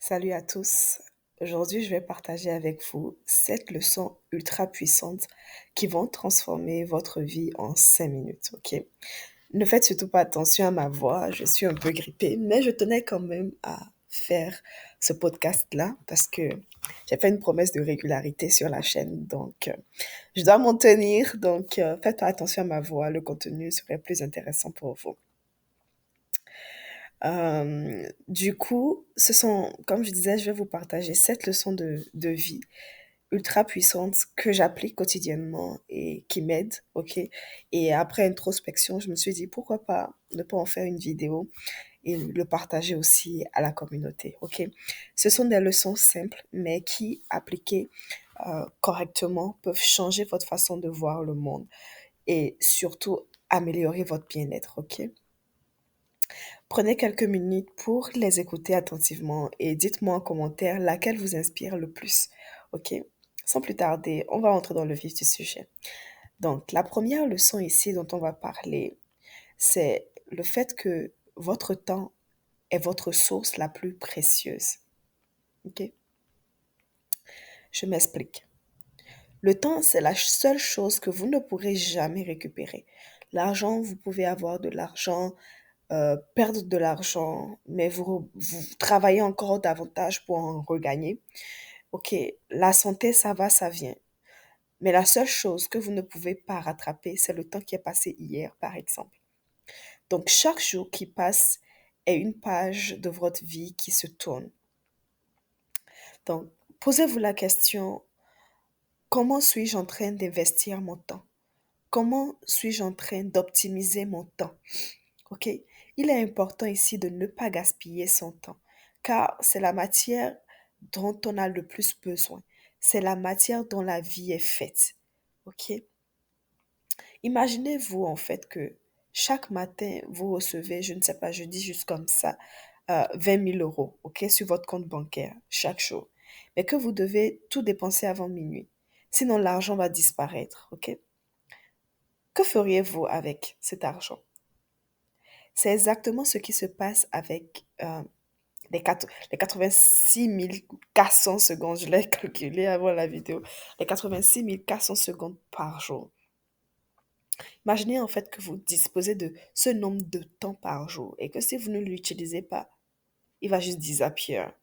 Salut à tous. Aujourd'hui, je vais partager avec vous 7 leçons ultra puissantes qui vont transformer votre vie en 5 minutes, ok? Ne faites surtout pas attention à ma voix, je suis un peu grippée, mais je tenais quand même à faire ce podcast-là parce que j'ai fait une promesse de régularité sur la chaîne, donc je dois m'en tenir, donc faites pas attention à ma voix, le contenu serait plus intéressant pour vous. Du coup, comme je disais, je vais vous partager 7 leçons de vie ultra puissantes que j'applique quotidiennement et qui m'aident, ok? Et après introspection, je me suis dit, pourquoi pas ne pas en faire une vidéo et le partager aussi à la communauté, ok? Ce sont des leçons simples, mais qui, appliquées correctement, peuvent changer votre façon de voir le monde et surtout améliorer votre bien-être, ok? Prenez quelques minutes pour les écouter attentivement et dites-moi en commentaire laquelle vous inspire le plus. Ok? Sans plus tarder, on va entrer dans le vif du sujet. Donc, la première leçon ici dont on va parler, c'est le fait que votre temps est votre source la plus précieuse. Ok? Je m'explique. Le temps, c'est la seule chose que vous ne pourrez jamais récupérer. L'argent, vous pouvez avoir de l'argent, perdre de l'argent, mais vous travaillez encore davantage pour en regagner. Ok, la santé, ça va, ça vient. Mais la seule chose que vous ne pouvez pas rattraper, c'est le temps qui est passé hier, par exemple. Donc, chaque jour qui passe est une page de votre vie qui se tourne. Donc, posez-vous la question, comment suis-je en train d'investir mon temps? Comment suis-je en train d'optimiser mon temps? Ok? Il est important ici de ne pas gaspiller son temps, car c'est la matière dont on a le plus besoin. C'est la matière dont la vie est faite. Ok? Imaginez-vous en fait que chaque matin, vous recevez, je ne sais pas, je dis juste comme ça, 20 000 euros, ok, sur votre compte bancaire chaque jour, mais que vous devez tout dépenser avant minuit. Sinon, l'argent va disparaître, ok? Que feriez-vous avec cet argent? C'est exactement ce qui se passe avec les 86 400 secondes. Je l'ai calculé avant la vidéo. Les 86 400 secondes par jour. Imaginez en fait que vous disposez de ce nombre de temps par jour et que si vous ne l'utilisez pas, il va juste disappear.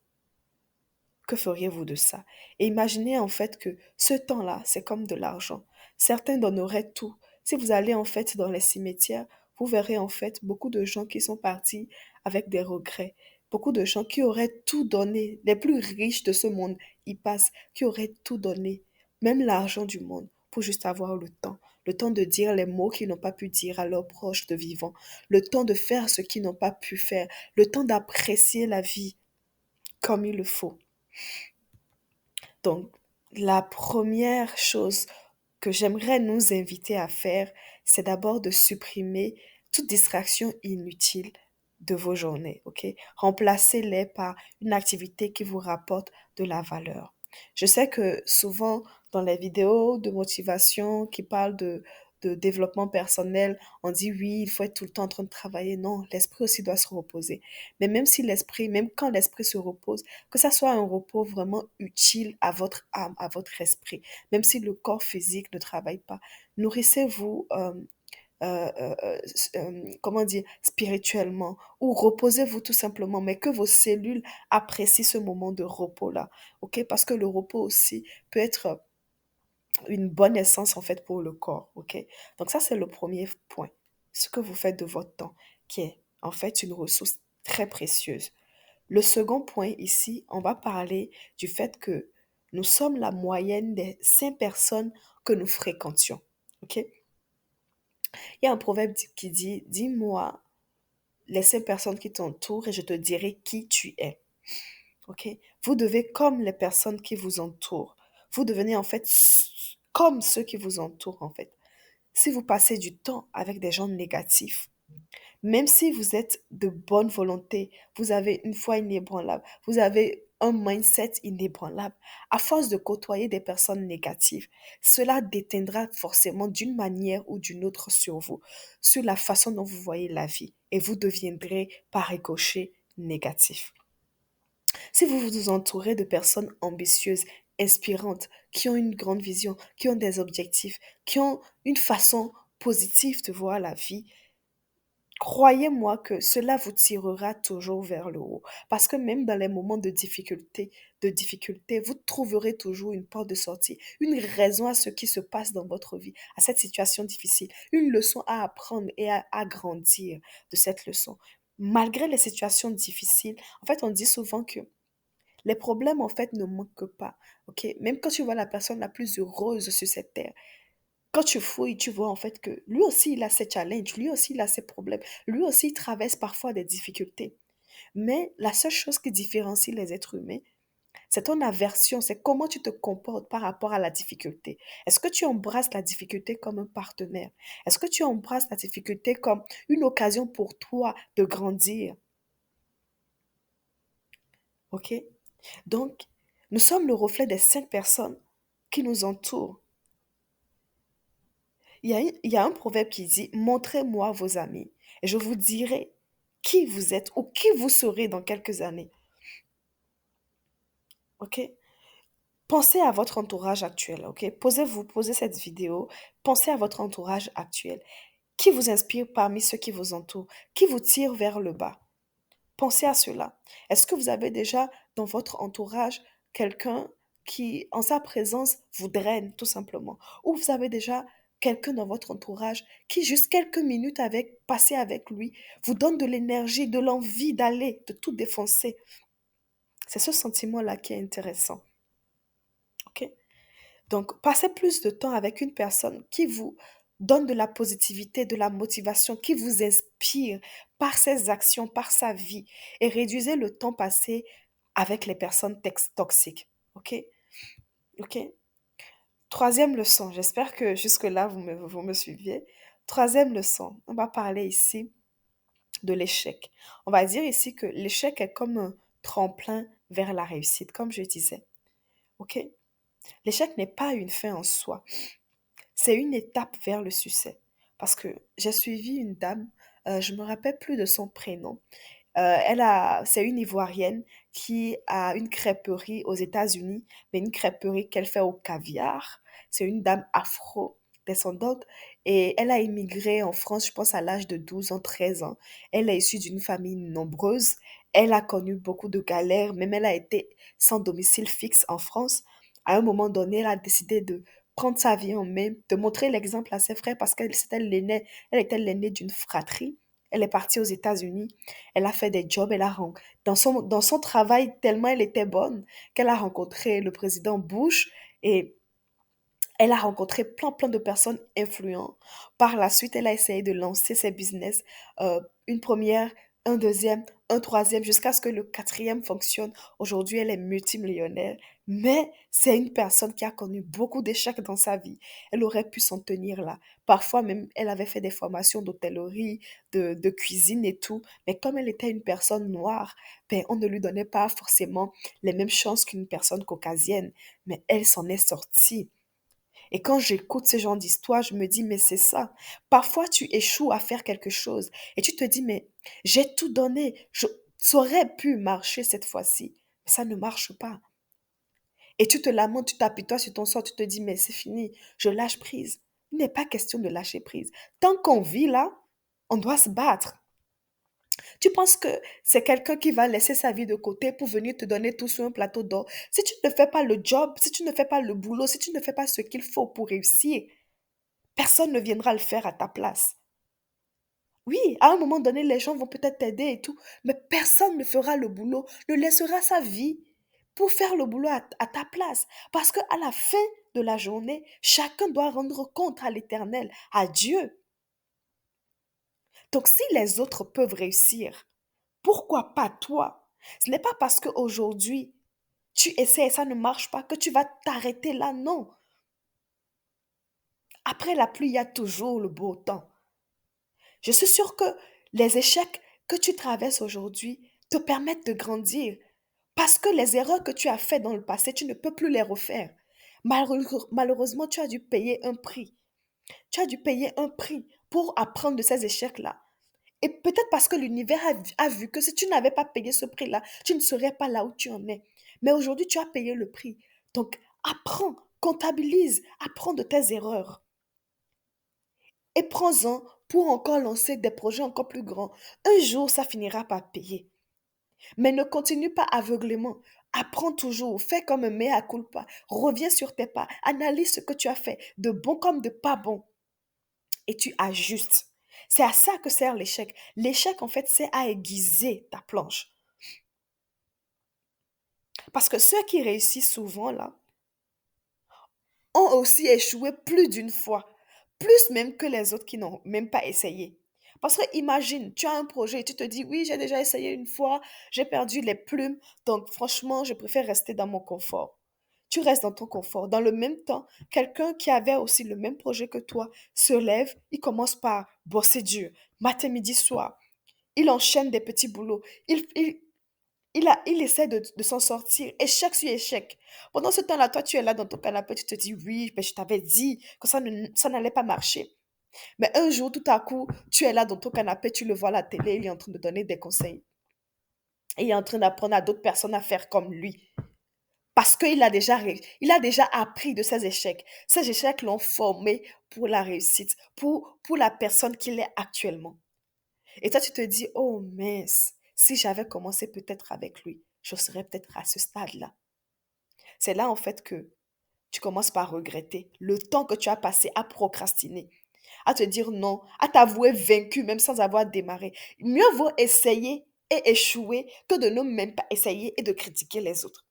Que feriez-vous de ça? Et imaginez en fait que ce temps-là, c'est comme de l'argent. Certains donneraient tout. Si vous allez en fait dans les cimetières, vous verrez en fait beaucoup de gens qui sont partis avec des regrets. Beaucoup de gens qui auraient tout donné. Les plus riches de ce monde, ils passent, qui auraient tout donné. Même l'argent du monde pour juste avoir le temps. Le temps de dire les mots qu'ils n'ont pas pu dire à leurs proches de vivants. Le temps de faire ce qu'ils n'ont pas pu faire. Le temps d'apprécier la vie comme il le faut. Donc, la première chose que j'aimerais nous inviter à faire, c'est d'abord de supprimer toute distraction inutile de vos journées, ok? Remplacez-les par une activité qui vous rapporte de la valeur. Je sais que souvent, dans les vidéos de motivation qui parlent de développement personnel, on dit oui, il faut être tout le temps en train de travailler. Non, l'esprit aussi doit se reposer. Mais même si l'esprit, même quand l'esprit se repose, que ça soit un repos vraiment utile à votre âme, à votre esprit, même si le corps physique ne travaille pas. Nourrissez-vous, comment dire, spirituellement, ou reposez-vous tout simplement, mais que vos cellules apprécient ce moment de repos-là, ok? Parce que le repos aussi peut être une bonne essence en fait pour le corps, ok? Donc ça, c'est le premier point. Ce que vous faites de votre temps, qui est en fait une ressource très précieuse. Le second point ici, on va parler du fait que nous sommes la moyenne des 5 personnes que nous fréquentions. OK? Il y a un proverbe qui dit, dis-moi les 5 personnes qui t'entourent et je te dirai qui tu es. OK? Vous devez, comme les personnes qui vous entourent, vous devenez en fait comme ceux qui vous entourent en fait. Si vous passez du temps avec des gens négatifs, même si vous êtes de bonne volonté, vous avez une foi inébranlable, vous avez un mindset inébranlable, à force de côtoyer des personnes négatives, cela déteindra forcément d'une manière ou d'une autre sur vous, sur la façon dont vous voyez la vie, et vous deviendrez par ricochet négatif. Si vous vous entourez de personnes ambitieuses, inspirantes, qui ont une grande vision, qui ont des objectifs, qui ont une façon positive de voir la vie, croyez-moi que cela vous tirera toujours vers le haut. Parce que même dans les moments de difficulté, vous trouverez toujours une porte de sortie, une raison à ce qui se passe dans votre vie, à cette situation difficile, une leçon à apprendre et à grandir de cette leçon. Malgré les situations difficiles, en fait, on dit souvent que les problèmes, en fait, ne manquent pas. OK? Même quand tu vois la personne la plus heureuse sur cette terre, quand tu fouilles, tu vois en fait que lui aussi, il a ses challenges, lui aussi, il a ses problèmes, lui aussi, il traverse parfois des difficultés. Mais la seule chose qui différencie les êtres humains, c'est ton aversion, c'est comment tu te comportes par rapport à la difficulté. Est-ce que tu embrasses la difficulté comme un partenaire? Est-ce que tu embrasses la difficulté comme une occasion pour toi de grandir? OK? Donc, nous sommes le reflet des 5 personnes qui nous entourent. Il y a un proverbe qui dit, montrez-moi vos amis et je vous dirai qui vous êtes ou qui vous serez dans quelques années. OK? Pensez à votre entourage actuel. OK? Posez cette vidéo. Pensez à votre entourage actuel. Qui vous inspire parmi ceux qui vous entourent? Qui vous tire vers le bas? Pensez à cela. Est-ce que vous avez déjà dans votre entourage quelqu'un qui, en sa présence, vous draine tout simplement? Ou vous avez déjà quelqu'un dans votre entourage qui, juste quelques minutes passées avec lui, vous donne de l'énergie, de l'envie d'aller, de tout défoncer? C'est ce sentiment-là qui est intéressant. OK? Donc, passez plus de temps avec une personne qui vous donne de la positivité, de la motivation, qui vous inspire par ses actions, par sa vie, et réduisez le temps passé avec les personnes toxiques. OK? OK? Troisième leçon, j'espère que jusque-là, vous me suiviez. Troisième leçon, on va parler ici de l'échec. On va dire ici que l'échec est comme un tremplin vers la réussite, comme je disais. OK? L'échec n'est pas une fin en soi. C'est une étape vers le succès. Parce que j'ai suivi une dame, je me rappelle plus de son prénom. C'est une Ivoirienne qui a une crêperie aux États-Unis, mais une crêperie qu'elle fait au caviar. C'est une dame afro-descendante et elle a immigré en France, je pense, à l'âge de 12 ans, 13 ans. Elle est issue d'une famille nombreuse. Elle a connu beaucoup de galères, même elle a été sans domicile fixe en France. À un moment donné, elle a décidé de prendre sa vie en main, de montrer l'exemple à ses frères parce elle était l'aînée d'une fratrie. Elle est partie aux États-Unis, elle a fait des jobs, dans son travail, tellement elle était bonne qu'elle a rencontré le président Bush et elle a rencontré plein, plein de personnes influentes. Par la suite, elle a essayé de lancer ses business, une première, un deuxième, un troisième, jusqu'à ce que le quatrième fonctionne. Aujourd'hui, elle est multimillionnaire, mais c'est une personne qui a connu beaucoup d'échecs dans sa vie. Elle aurait pu s'en tenir là. Parfois même, elle avait fait des formations d'hôtellerie, de cuisine et tout, mais comme elle était une personne noire, ben, on ne lui donnait pas forcément les mêmes chances qu'une personne caucasienne, mais elle s'en est sortie. Et quand j'écoute ce genre d'histoire, je me dis, mais c'est ça. Parfois, tu échoues à faire quelque chose et tu te dis, mais j'ai tout donné. Ça aurait pu marcher cette fois-ci, mais ça ne marche pas. Et tu te lamentes, tu t'apitoies sur ton sort, tu te dis, mais c'est fini, je lâche prise. Il n'est pas question de lâcher prise. Tant qu'on vit là, on doit se battre. Tu penses que c'est quelqu'un qui va laisser sa vie de côté pour venir te donner tout sur un plateau d'or? Si tu ne fais pas le job, si tu ne fais pas le boulot, si tu ne fais pas ce qu'il faut pour réussir, personne ne viendra le faire à ta place. Oui, à un moment donné, les gens vont peut-être t'aider et tout, mais personne ne fera le boulot, ne laissera sa vie pour faire le boulot à ta place. Parce qu'à la fin de la journée, chacun doit rendre compte à l'Éternel, à Dieu. Donc si les autres peuvent réussir, pourquoi pas toi? Ce n'est pas parce qu'aujourd'hui, tu essaies et ça ne marche pas que tu vas t'arrêter là, non. Après la pluie, il y a toujours le beau temps. Je suis sûre que les échecs que tu traverses aujourd'hui te permettent de grandir parce que les erreurs que tu as faites dans le passé, tu ne peux plus les refaire. Malheureusement, tu as dû payer un prix. Tu as dû payer un prix pour apprendre de ces échecs-là. Et peut-être parce que l'univers a vu que si tu n'avais pas payé ce prix-là, tu ne serais pas là où tu en es. Mais aujourd'hui, tu as payé le prix. Donc, apprends, comptabilise, apprends de tes erreurs et prends-en pour encore lancer des projets encore plus grands. Un jour, ça finira par payer. Mais ne continue pas aveuglément. Apprends toujours, fais comme un mea culpa, reviens sur tes pas, analyse ce que tu as fait, de bon comme de pas bon, et tu ajustes. C'est à ça que sert l'échec. L'échec, en fait, c'est à aiguiser ta planche. Parce que ceux qui réussissent souvent, là, ont aussi échoué plus d'une fois, plus même que les autres qui n'ont même pas essayé. Parce que imagine, tu as un projet et tu te dis, oui, j'ai déjà essayé une fois, j'ai perdu les plumes, donc franchement, je préfère rester dans mon confort. Tu restes dans ton confort. Dans le même temps, quelqu'un qui avait aussi le même projet que toi se lève, il commence par bosser dur, matin, midi, soir. Il enchaîne des petits boulots. Il essaie de s'en sortir, échec sur échec. Pendant ce temps-là, toi, tu es là dans ton canapé, tu te dis, oui, mais je t'avais dit que ça n'allait pas marcher. Mais un jour, tout à coup, tu es là dans ton canapé, tu le vois à la télé, il est en train de donner des conseils. Et il est en train d'apprendre à d'autres personnes à faire comme lui. Parce il a déjà appris de ses échecs. Ces échecs l'ont formé pour la réussite, pour la personne qu'il est actuellement. Et toi, tu te dis, oh mince, si j'avais commencé peut-être avec lui, je serais peut-être à ce stade-là. C'est là, en fait, que tu commences par regretter le temps que tu as passé à procrastiner, à te dire non, à t'avouer vaincu même sans avoir démarré. Mieux vaut essayer et échouer que de ne même pas essayer et de critiquer les autres.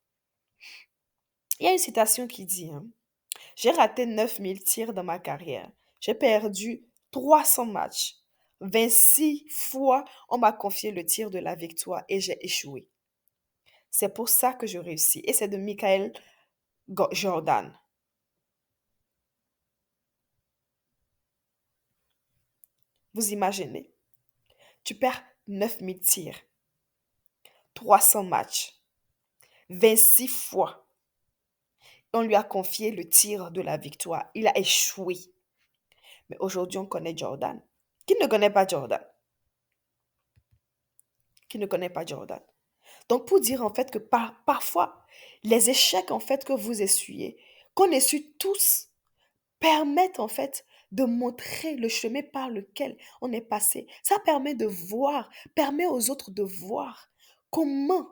Il y a une citation qui dit, hein, j'ai raté 9000 tirs dans ma carrière. J'ai perdu 300 matchs. 26 fois, on m'a confié le tir de la victoire et j'ai échoué. C'est pour ça que je réussis. Et c'est de Michael Jordan. Vous imaginez, tu perds 9000 tirs, 300 matchs, 26 fois. On lui a confié le tir de la victoire. Il a échoué. Mais aujourd'hui, on connaît Jordan. Qui ne connaît pas Jordan? Qui ne connaît pas Jordan? Donc, pour dire en fait que parfois, les échecs en fait que vous essuyez, qu'on essuie tous, permettent en fait de montrer le chemin par lequel on est passé. Ça permet de voir, permet aux autres de voir comment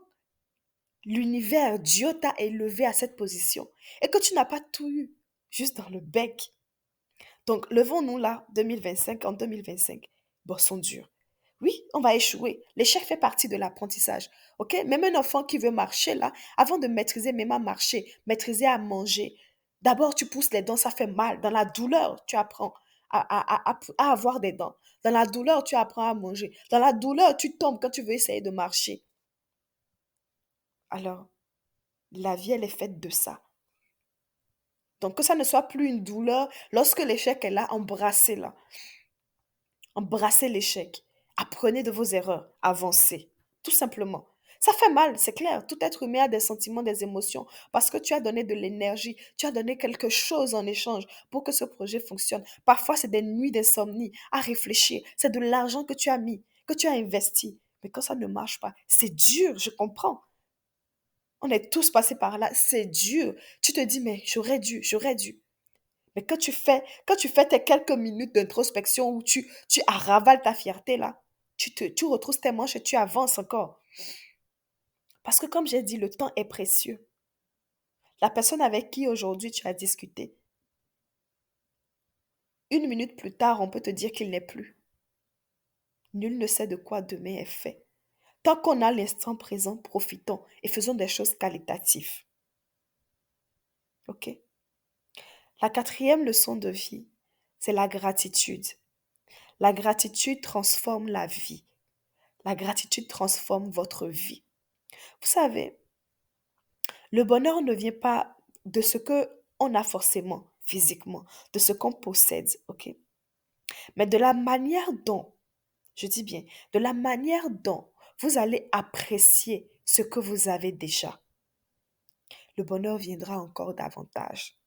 l'univers, Dieu t'a élevé à cette position et que tu n'as pas tout eu juste dans le bec. Donc, levons-nous là, 2025, en 2025, bossons dur. Oui, on va échouer. L'échec fait partie de l'apprentissage. OK? Même un enfant qui veut marcher là, avant de maîtriser même à marcher, maîtriser à manger, d'abord tu pousses les dents, ça fait mal. Dans la douleur, tu apprends à avoir des dents. Dans la douleur, tu apprends à manger. Dans la douleur, tu tombes quand tu veux essayer de marcher. Alors, la vie, elle est faite de ça. Donc, que ça ne soit plus une douleur, lorsque l'échec est là, embrassez-la. Embrassez l'échec. Apprenez de vos erreurs. Avancez. Tout simplement. Ça fait mal, c'est clair. Tout être humain a des sentiments, des émotions. Parce que tu as donné de l'énergie, tu as donné quelque chose en échange pour que ce projet fonctionne. Parfois, c'est des nuits d'insomnie à réfléchir. C'est de l'argent que tu as mis, que tu as investi. Mais quand ça ne marche pas, c'est dur, je comprends. On est tous passés par là, c'est dur. Tu te dis, mais j'aurais dû, j'aurais dû. Mais quand tu fais tes quelques minutes d'introspection où tu ravales ta fierté là, tu retrousses tes manches et tu avances encore. Parce que comme j'ai dit, le temps est précieux. La personne avec qui aujourd'hui tu as discuté, une minute plus tard, on peut te dire qu'il n'est plus. Nul ne sait de quoi demain est fait. Tant qu'on a l'instant présent, profitons et faisons des choses qualitatives. OK? La quatrième leçon de vie, c'est la gratitude. La gratitude transforme la vie. La gratitude transforme votre vie. Vous savez, le bonheur ne vient pas de ce que on a forcément physiquement, de ce qu'on possède, ok? Mais de la manière dont, je dis bien, de la manière dont vous allez apprécier ce que vous avez déjà. Le bonheur viendra encore davantage.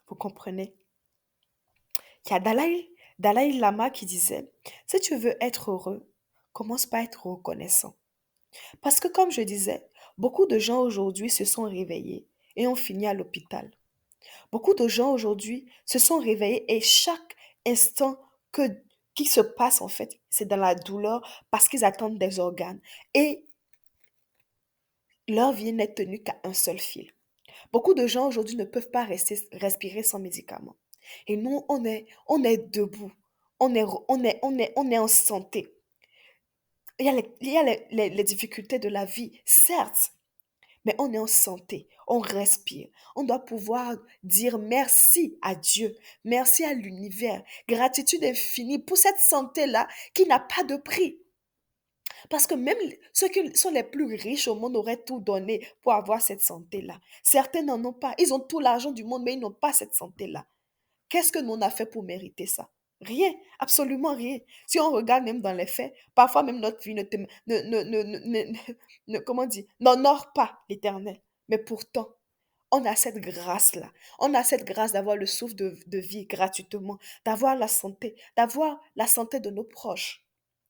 Vous comprenez? Il y a Dalai Lama qui disait, si tu veux être heureux, commence par être reconnaissant. Parce que comme je disais, beaucoup de gens aujourd'hui se sont réveillés et ont fini à l'hôpital. Beaucoup de gens aujourd'hui se sont réveillés et chaque instant que, qui se passe en fait, c'est dans la douleur parce qu'ils attendent des organes. Et leur vie n'est tenue qu'à un seul fil. Beaucoup de gens aujourd'hui ne peuvent pas respirer sans médicaments. Et nous, on est debout. On est en santé. Il y a les difficultés de la vie, certes, mais on est en santé, on respire. On doit pouvoir dire merci à Dieu, merci à l'univers, gratitude infinie pour cette santé-là qui n'a pas de prix. Parce que même ceux qui sont les plus riches au monde auraient tout donné pour avoir cette santé-là. Certains n'en ont pas. Ils ont tout l'argent du monde, mais ils n'ont pas cette santé-là. Qu'est-ce que nous on a fait pour mériter ça? Rien, absolument rien. Si on regarde même dans les faits, parfois même notre vie comment dire, n'honore pas l'Éternel. Mais pourtant, on a cette grâce-là. On a cette grâce d'avoir le souffle de vie gratuitement, d'avoir la santé de nos proches.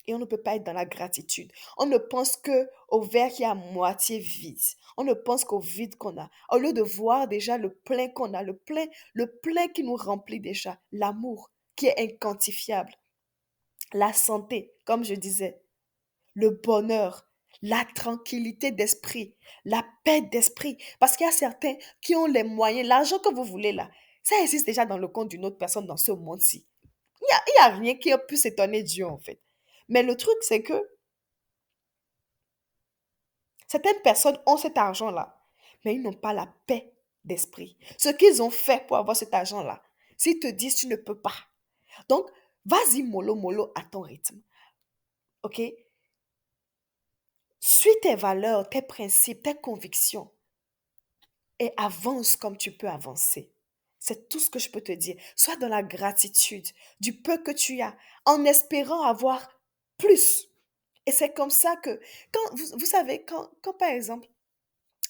Et on ne peut pas être dans la gratitude. On ne pense que au verre qui est à moitié vide. On ne pense qu'au vide qu'on a. Au lieu de voir déjà le plein qu'on a, le plein qui nous remplit déjà, l'amour qui est inquantifiable, la santé, comme je disais, le bonheur, la tranquillité d'esprit, la paix d'esprit. Parce qu'il y a certains qui ont les moyens, l'argent que vous voulez là, ça existe déjà dans le compte d'une autre personne dans ce monde-ci. Il y a rien qui puisse étonner Dieu en fait. Mais le truc, c'est que certaines personnes ont cet argent-là, mais ils n'ont pas la paix d'esprit. Ce qu'ils ont fait pour avoir cet argent-là, s'ils te disent tu ne peux pas. Donc, vas-y mollo mollo à ton rythme. OK? Suis tes valeurs, tes principes, tes convictions et avance comme tu peux avancer. C'est tout ce que je peux te dire. Sois dans la gratitude du peu que tu as, en espérant avoir plus. Et c'est comme ça que, quand vous savez, quand par exemple,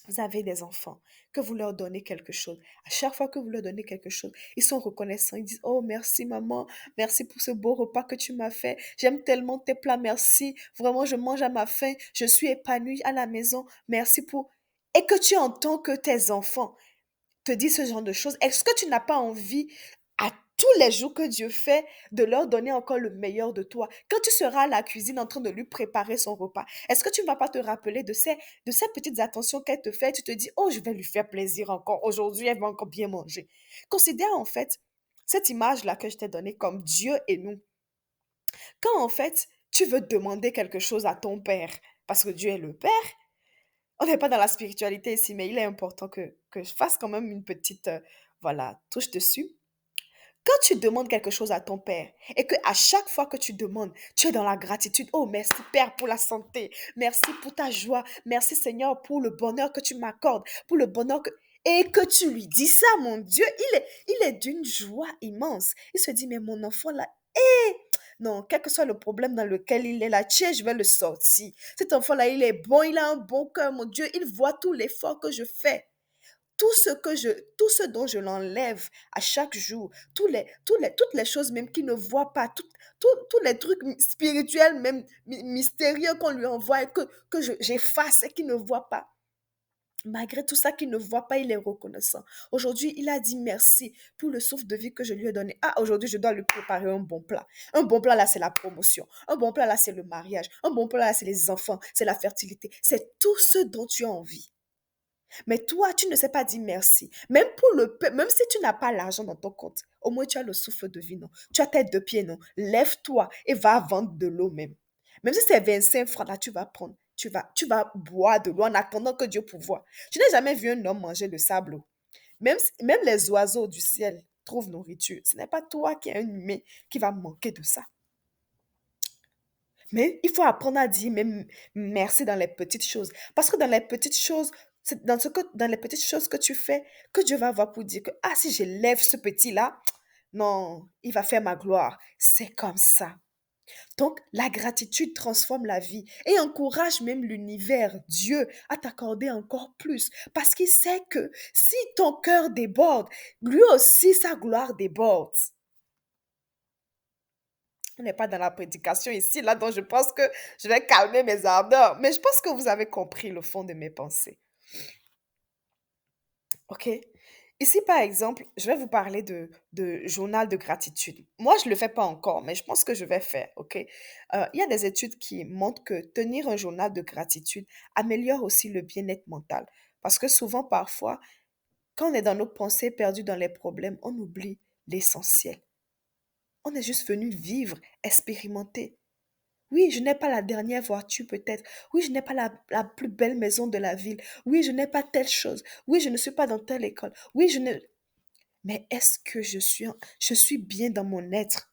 vous avez des enfants, que vous leur donnez quelque chose. À chaque fois que vous leur donnez quelque chose, ils sont reconnaissants. Ils disent, oh, merci maman, merci pour ce beau repas que tu m'as fait. J'aime tellement tes plats, merci. Vraiment, je mange à ma faim. Je suis épanouie à la maison. Merci pour... Et que tu entends que tes enfants te disent ce genre de choses, est-ce que tu n'as pas envie à tous les jours que Dieu fait de leur donner encore le meilleur de toi? Quand tu seras à la cuisine en train de lui préparer son repas, est-ce que tu ne vas pas te rappeler de ces petites attentions qu'elle te fait? Tu te dis, oh, je vais lui faire plaisir encore. Aujourd'hui, elle va encore bien manger. Considère en fait cette image-là que je t'ai donnée comme Dieu et nous. Quand en fait, tu veux demander quelque chose à ton Père, parce que Dieu est le Père, on n'est pas dans la spiritualité ici, mais il est important que je fasse quand même une petite, voilà, touche dessus. Quand tu demandes quelque chose à ton Père et que à chaque fois que tu demandes, tu es dans la gratitude. Oh, merci Père pour la santé. Merci pour ta joie. Merci Seigneur pour le bonheur que tu m'accordes, pour le bonheur que... Et que tu lui dis ça, mon Dieu, il est d'une joie immense. Il se dit, mais mon enfant là, non, quel que soit le problème dans lequel il est là, tiens, je vais le sortir. Cet enfant-là, il est bon, il a un bon cœur, mon Dieu, il voit tout l'effort que je fais. Tout ce dont je l'enlève à chaque jour, toutes les choses même qu'il ne voit pas, tous les trucs spirituels, même mystérieux qu'on lui envoie et que j'efface et qu'il ne voit pas. Malgré tout ça qu'il ne voit pas, il est reconnaissant. Aujourd'hui, il a dit merci pour le souffle de vie que je lui ai donné. Ah, aujourd'hui, je dois lui préparer un bon plat. Un bon plat, là, c'est la promotion. Un bon plat, là, c'est le mariage. Un bon plat, là, c'est les enfants, c'est la fertilité. C'est tout ce dont tu as envie. Mais toi, tu ne sais pas dire merci. Même pour le peu, même si tu n'as pas l'argent dans ton compte, au moins tu as le souffle de vie, non? Tu as tes deux pieds, non? Lève-toi et va vendre de l'eau même. Même si c'est 25 francs, là, tu vas prendre. Tu vas boire de l'eau en attendant que Dieu pourvoie. Je n'ai jamais vu un homme manger le sable. Même les oiseaux du ciel trouvent nourriture. Ce n'est pas toi qui es un humain qui va manquer de ça. Mais il faut apprendre à dire même merci dans les petites choses. Parce que dans les petites choses, c'est dans les petites choses que tu fais que Dieu va voir pour dire que, ah, si je lève ce petit-là, non, il va faire ma gloire. C'est comme ça. Donc, la gratitude transforme la vie et encourage même l'univers, Dieu, à t'accorder encore plus. Parce qu'il sait que si ton cœur déborde, lui aussi, sa gloire déborde. On n'est pas dans la prédication ici, là, donc je pense que je vais calmer mes ardeurs. Mais je pense que vous avez compris le fond de mes pensées. OK? Ici, par exemple, je vais vous parler de journal de gratitude. Moi, je ne le fais pas encore, mais je pense que je vais faire, OK? Il y a des études qui montrent que tenir un journal de gratitude améliore aussi le bien-être mental. Parce que souvent, parfois, quand on est dans nos pensées perdues dans les problèmes, on oublie l'essentiel. On est juste venu vivre, expérimenter. Oui, je n'ai pas la dernière voiture peut-être. Oui, je n'ai pas la plus belle maison de la ville. Oui, je n'ai pas telle chose. Oui, je ne suis pas dans telle école. Oui, je ne... Mais est-ce que je suis bien dans mon être?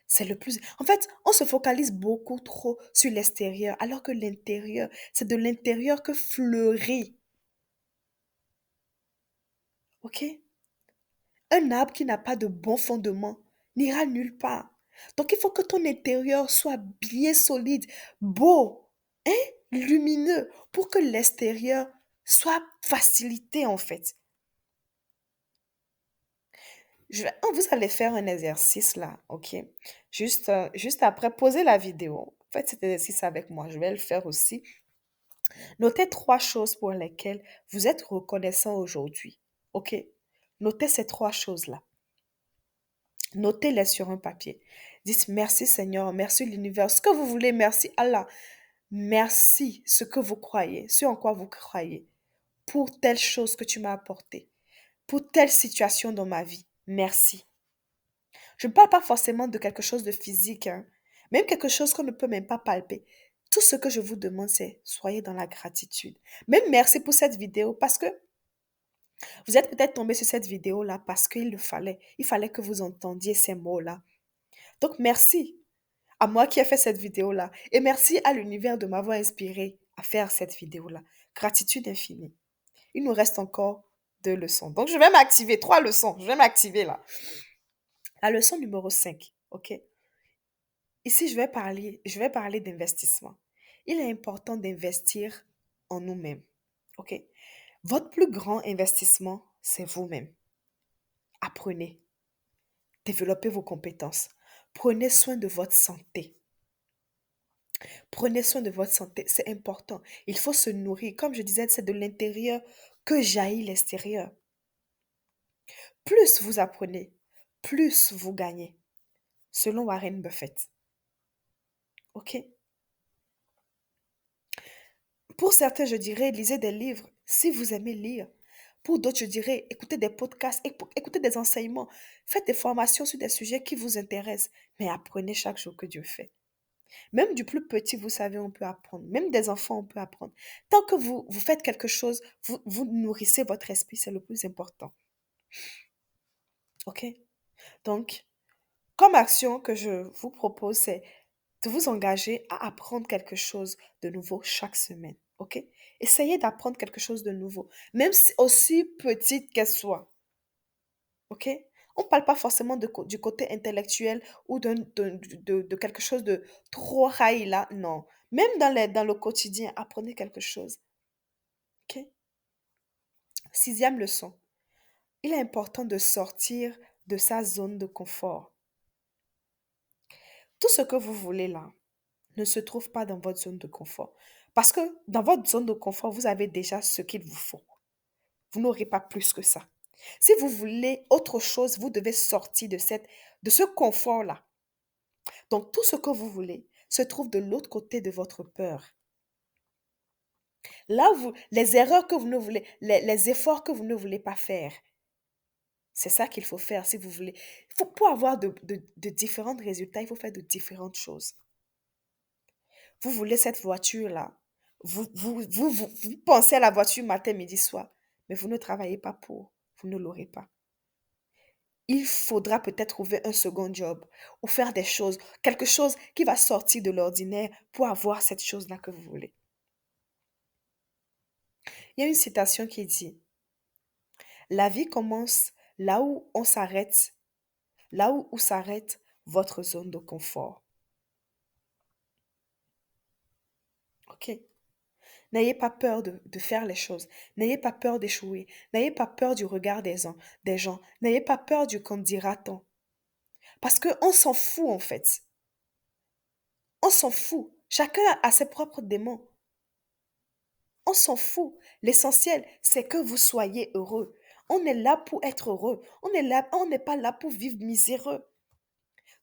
C'est le plus... En fait, on se focalise beaucoup trop sur l'extérieur, alors que l'intérieur, c'est de l'intérieur que fleurit. OK? Un arbre qui n'a pas de bon fondement n'ira nulle part. Donc, il faut que ton intérieur soit bien solide, beau, hein, lumineux, pour que l'extérieur soit facilité, en fait. Vous allez faire un exercice là, ok? Juste après, posez la vidéo. Faites cet exercice avec moi. Je vais le faire aussi. Notez trois choses pour lesquelles vous êtes reconnaissant aujourd'hui, ok? Notez ces trois choses-là. Notez-les sur un papier. Dites merci Seigneur, merci l'univers, ce que vous voulez, merci Allah. Merci ce que vous croyez, ce en quoi vous croyez, pour telle chose que tu m'as apportée, pour telle situation dans ma vie. Merci. Je ne parle pas forcément de quelque chose de physique, hein, même quelque chose qu'on ne peut même pas palper. Tout ce que je vous demande, c'est soyez dans la gratitude. Même merci pour cette vidéo parce que vous êtes peut-être tombé sur cette vidéo-là parce qu'il le fallait. Il fallait que vous entendiez ces mots-là. Donc, merci à moi qui ai fait cette vidéo-là. Et merci à l'univers de m'avoir inspiré à faire cette vidéo-là. Gratitude infinie. Il nous reste encore 2 leçons. Donc, je vais m'activer. 3 leçons. Je vais m'activer là. La leçon numéro 5. OK? Ici, je vais parler d'investissement. Il est important d'investir en nous-mêmes. OK? Votre plus grand investissement, c'est vous-même. Apprenez. Développez vos compétences. Prenez soin de votre santé. Prenez soin de votre santé, c'est important. Il faut se nourrir. Comme je disais, c'est de l'intérieur que jaillit l'extérieur. Plus vous apprenez, plus vous gagnez, selon Warren Buffett. OK? Pour certains, je dirais, lisez des livres si vous aimez lire. Pour d'autres, je dirais, écoutez des podcasts, écoutez des enseignements, faites des formations sur des sujets qui vous intéressent, mais apprenez chaque jour que Dieu fait. Même du plus petit, vous savez, on peut apprendre. Même des enfants, on peut apprendre. Tant que vous faites quelque chose, vous nourrissez votre esprit, c'est le plus important. OK? Donc, comme action que je vous propose, c'est de vous engager à apprendre quelque chose de nouveau chaque semaine. OK? Essayez d'apprendre quelque chose de nouveau, même si aussi petite qu'elle soit. OK? On ne parle pas forcément du côté intellectuel ou de quelque chose de trop high là. Non. Même dans le quotidien, apprenez quelque chose. OK? 6e leçon. Il est important de sortir de sa zone de confort. Tout ce que vous voulez là ne se trouve pas dans votre zone de confort. Parce que dans votre zone de confort, vous avez déjà ce qu'il vous faut. Vous n'aurez pas plus que ça. Si vous voulez autre chose, vous devez sortir de ce confort-là. Donc, tout ce que vous voulez se trouve de l'autre côté de votre peur. Là, les erreurs que vous ne voulez, les efforts que vous ne voulez pas faire, c'est ça qu'il faut faire si vous voulez. Pour avoir de différents résultats, il faut faire de différentes choses. Vous voulez cette voiture-là. Vous pensez à la voiture matin, midi, soir, mais vous ne travaillez pas pour. Vous ne l'aurez pas. Il faudra peut-être trouver un second job ou faire des choses, quelque chose qui va sortir de l'ordinaire pour avoir cette chose-là que vous voulez. Il y a une citation qui dit, la vie commence là où on s'arrête, là où s'arrête votre zone de confort. OK? N'ayez pas peur de faire les choses. N'ayez pas peur d'échouer. N'ayez pas peur du regard des gens. N'ayez pas peur du qu'en dira-t-on. Parce qu'on s'en fout, en fait. On s'en fout. Chacun a ses propres démons. On s'en fout. L'essentiel, c'est que vous soyez heureux. On est là pour être heureux. On n'est pas là pour vivre miséreux.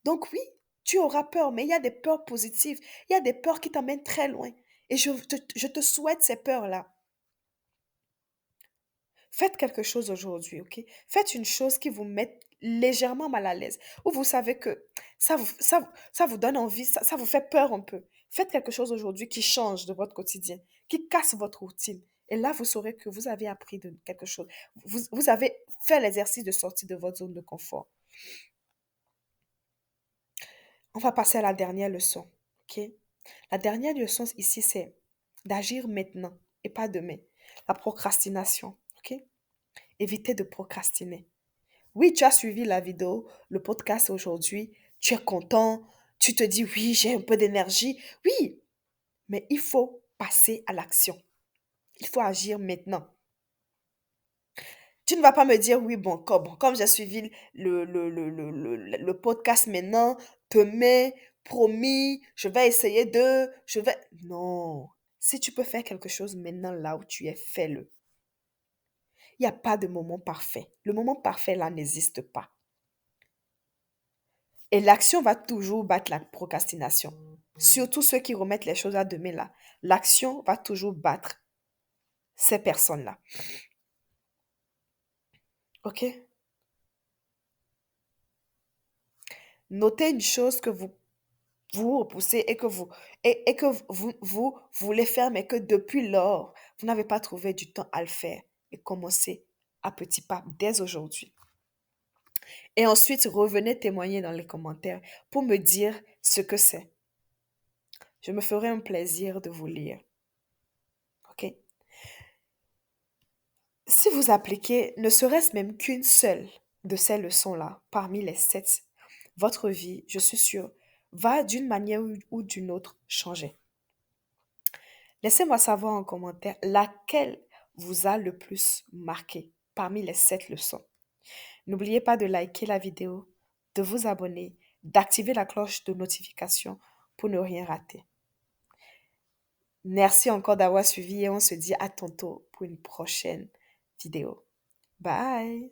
Donc oui, tu auras peur, mais il y a des peurs positives. Il y a des peurs qui t'emmènent très loin. Et je te souhaite ces peurs-là. Faites quelque chose aujourd'hui, ok? Faites une chose qui vous mette légèrement mal à l'aise, où vous savez que ça vous donne envie, ça vous fait peur un peu. Faites quelque chose aujourd'hui qui change de votre quotidien, qui casse votre routine. Et là, vous saurez que vous avez appris de quelque chose. Vous avez fait l'exercice de sortir de votre zone de confort. On va passer à la dernière leçon, ok? La dernière leçon ici, c'est d'agir maintenant et pas demain. La procrastination, ok? Évitez de procrastiner. Oui, tu as suivi la vidéo, le podcast aujourd'hui, tu es content, tu te dis oui, j'ai un peu d'énergie. Oui, mais il faut passer à l'action. Il faut agir maintenant. Tu ne vas pas me dire oui, comme j'ai suivi le podcast maintenant, demain, promis, je vais essayer je vais... Non. Si tu peux faire quelque chose maintenant là où tu es, fais-le. Il n'y a pas de moment parfait. Le moment parfait là n'existe pas. Et l'action va toujours battre la procrastination. Surtout ceux qui remettent les choses à demain là. L'action va toujours battre ces personnes-là. OK? Notez une chose que vous repoussez et que vous voulez faire, mais que depuis lors, vous n'avez pas trouvé du temps à le faire. Et commencez à petits pas dès aujourd'hui. Et ensuite, revenez témoigner dans les commentaires pour me dire ce que c'est. Je me ferai un plaisir de vous lire. OK? Si vous appliquez ne serait-ce même qu'une seule de ces leçons-là parmi les 7, votre vie, je suis sûre, va d'une manière ou d'une autre changer. Laissez-moi savoir en commentaire laquelle vous a le plus marqué parmi les 7 leçons. N'oubliez pas de liker la vidéo, de vous abonner, d'activer la cloche de notification pour ne rien rater. Merci encore d'avoir suivi et on se dit à tantôt pour une prochaine vidéo. Bye!